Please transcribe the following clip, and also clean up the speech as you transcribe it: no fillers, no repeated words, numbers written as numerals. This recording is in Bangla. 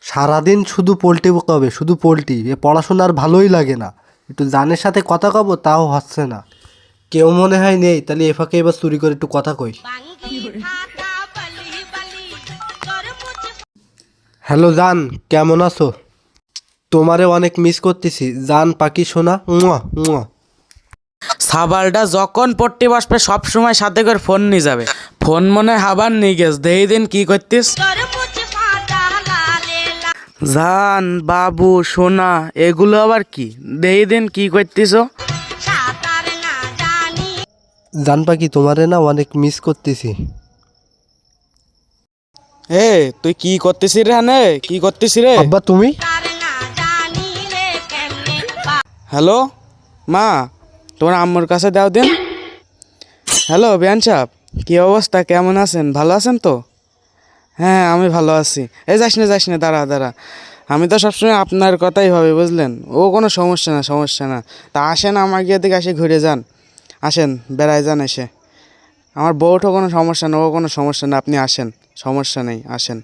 সারাদিন শুধু পোল্ট্রি কবে, শুধু পোল্ট্রি। এ পড়াশোনা আর ভালোই লাগে না। একটু জানের সাথে কথা কব তাও হচ্ছে না। কেউ মনে হয় নেই, তাহলে এ ফাঁকে এবার চুরি করে একটু কথা কই। হ্যালো জান, কেমন আছো? তোমারে অনেক মিস করতেছি জান, পাখি সোনা। মুয়া মুয়া। সাবালটা যখন পড়তে বসবে সব সময় সাথে করে ফোন নিয়ে যাবে। ফোন মনে হয় হাবার নিয়ে গেছ। দেই দিন কি করতিস? জান, বাবু, সোনা, এগুলো আবার কি? দেই দিন কি করতিস? জান পাখি, তোমারে না অনেক মিস করতেছি। এ তুই কি করতেছিস রে? হানে কি করতেছিস রে? আব্বা তুমি? হ্যালো মা, তোমার আম্মুর কাছে দাও দিন। হ্যালো বিয়ান সাহেব, কি অবস্থা, কেমন আছেন? ভালো আছেন তো? হ্যাঁ আমি ভালো আছি। এই যাস না, দাঁড়া দাঁড়া। আমি তো সবসময় আপনার কথাই ভাবি, বুঝলেন? ও কোনো সমস্যা না, সমস্যা না। তা আসেন আমার গিয়ে দিকে, এসে ঘুরে যান। আসেন, বেড়ায় যান এসে। আমার বউটা কোনো সমস্যা না, ও কোনো সমস্যা না, আপনি আসেন, সমস্যা নেই, আসেন।